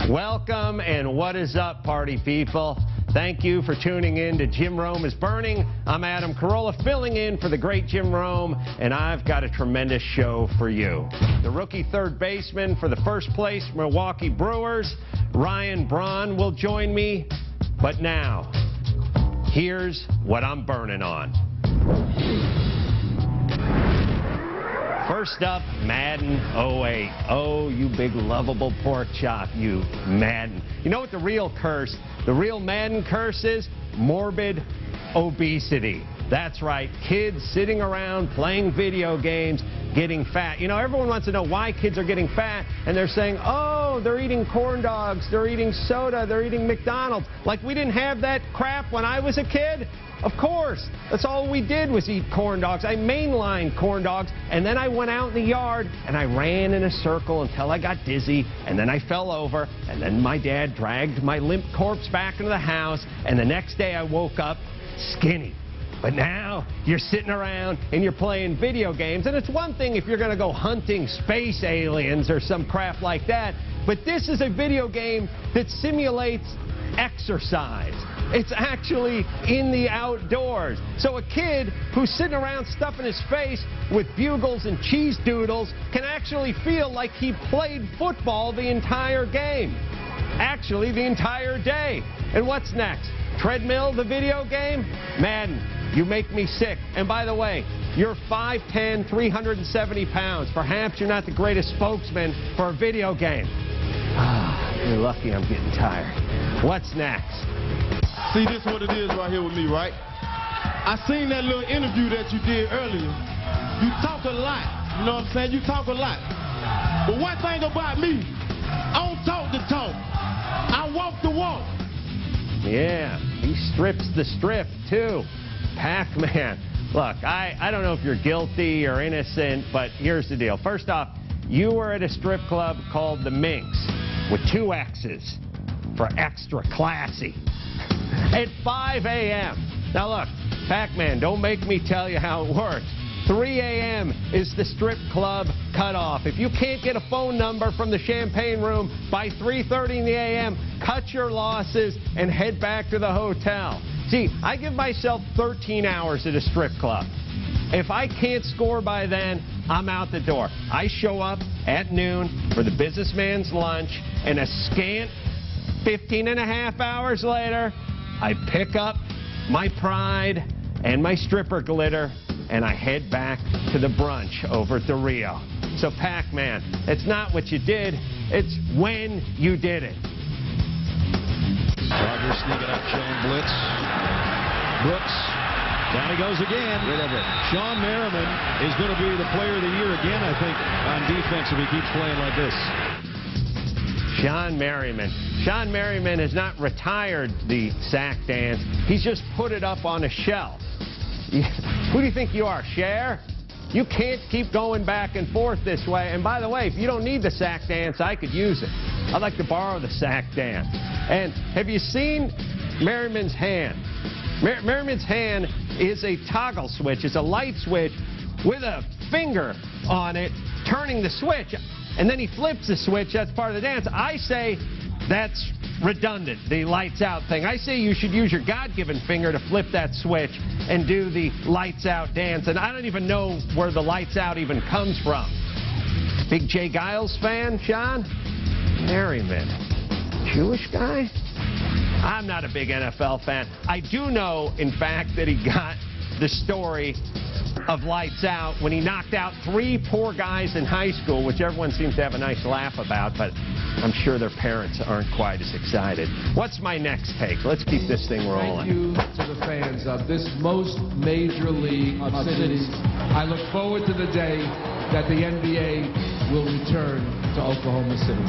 Welcome, and what is up, party people? Thank you for tuning in to Jim Rome is Burning. I'm Adam Carolla, filling in for the great Jim Rome, and I've got a tremendous show for you. The rookie third baseman for the first place Milwaukee Brewers, Ryan Braun, will join me. But now, here's what I'm burning on. First up, Madden 08. Oh, you big lovable pork chop, you Madden. You know what the real Madden curse is? Morbid obesity. That's right, kids sitting around playing video games, getting fat. You know, everyone wants to know why kids are getting fat, and they're saying, oh, they're eating corn dogs, they're eating soda, they're eating McDonald's. Like we didn't have that crap when I was a kid? Of course. That's all we did was eat corn dogs. I mainlined corn dogs, and then I went out in the yard, and I ran in a circle until I got dizzy, and then I fell over, and then my dad dragged my limp corpse back into the house, and the next day I woke up skinny. But now you're sitting around and you're playing video games, and it's one thing if you're going to go hunting space aliens or some crap like that, but this is a video game that simulates exercise. It's actually in the outdoors. So a kid who's sitting around stuffing his face with bugles and cheese doodles can actually feel like he played football the entire game. Actually, the entire day. And what's next? Treadmill, the video game? Madden, you make me sick. And by the way, you're 5'10", 370 pounds. Perhaps you're not the greatest spokesman for a video game. You're lucky I'm getting tired. What's next? See, this is what it is right here with me, right? I seen that little interview that you did earlier. You talk a lot, you know what I'm saying? You talk a lot. But one thing about me, I don't talk the talk. I walk the walk. Yeah, he strips the strip, too. Pac-Man. Look, I don't know if you're guilty or innocent, but here's the deal. First off, you were at a strip club called the Minx with 2 X's for extra classy at 5 a.m. Now look, Pac-Man, don't make me tell you how it works. 3 a.m. is the strip club cutoff. If you can't get a phone number from the champagne room by 3:30 in the a.m., cut your losses and head back to the hotel. See, I give myself 13 hours at a strip club. If I can't score by then, I'm out the door. I show up at noon for the businessman's lunch, and a scant 15.5 hours later, I pick up my pride and my stripper glitter, and I head back to the brunch over at the Rio. So, Pac-Man, it's not what you did, it's when you did it. Rogers sneaking up, showing blitz. Brooks, down he goes again. Sean Merriman is going to be the player of the year again, I think, on defense if he keeps playing like this. Sean Merriman. Sean Merriman has not retired the sack dance. He's just put it up on a shelf. Who do you think you are, Cher? You can't keep going back and forth this way. And by the way, if you don't need the sack dance, I could use it. I'd like to borrow the sack dance. And have you seen Merriman's hand? Merriman's hand is a toggle switch. It's a light switch with a finger on it, turning the switch. And then he flips the switch. That's part of the dance. I say that's redundant, the lights out thing. I say you should use your God-given finger to flip that switch and do the lights out dance. And I don't even know where the lights out even comes from. Big Jay Giles fan, Sean? Merriman. Jewish guy? I'm not a big NFL fan. I do know, in fact, that he got the story of Lights Out when he knocked out 3 poor guys in high school, which everyone seems to have a nice laugh about, but I'm sure their parents aren't quite as excited. What's my next take? Let's keep this thing rolling. Thank you to the fans of this most major league of cities. I look forward to the day that the NBA will return to Oklahoma City.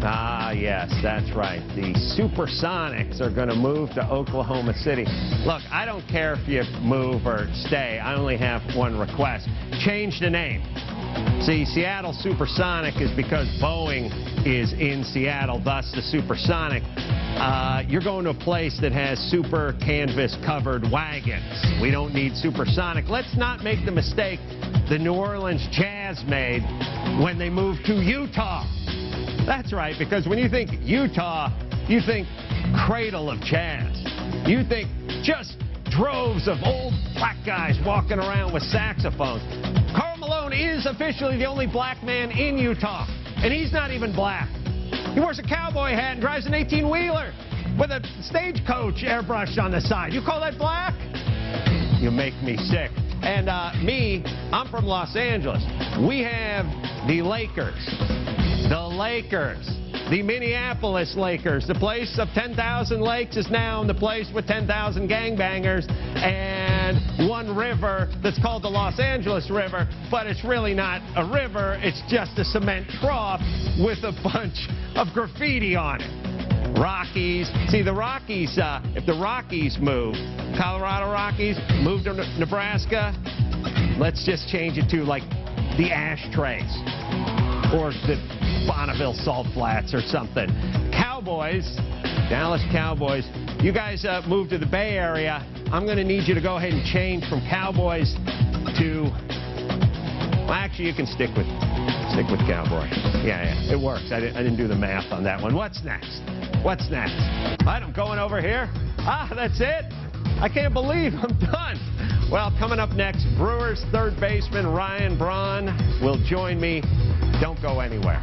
Ah, yes, that's right. The Supersonics are going to move to Oklahoma City. Look, I don't care if you move or stay. I only have one request. Change the name. See, Seattle Supersonic is because Boeing is in Seattle, thus the Supersonic. You're going to a place that has super canvas covered wagons. We don't need Supersonic. Let's not make the mistake the New Orleans Jazz made when they moved to Utah. That's right, because when you think Utah, you think cradle of jazz. You think just droves of old black guys walking around with saxophones. Karl Malone is officially the only black man in Utah, and he's not even black. He wears a cowboy hat and drives an 18-wheeler with a stagecoach airbrushed on the side. You call that black? You make me sick. And I'm from Los Angeles. We have the Lakers. The Lakers. The Minneapolis Lakers. The place of 10,000 lakes is now the place with 10,000 gangbangers and one river that's called the Los Angeles River, but it's really not a river. It's just a cement trough with a bunch of graffiti on it. Rockies. See, the Rockies, if the Rockies move, Colorado Rockies, move to Nebraska, let's just change it to, like, the Ashtrays or the Bonneville Salt Flats or something. Cowboys, Dallas Cowboys, you guys move to the Bay Area. I'm going to need you to go ahead and change from Cowboys to, well, actually, you can stick with Cowboy. Yeah, it works. I didn't do the math on that one. What's next? What's next? All right, I'm going over here. That's it? I can't believe I'm done. Well, coming up next, Brewers third baseman Ryan Braun will join me. Don't go anywhere.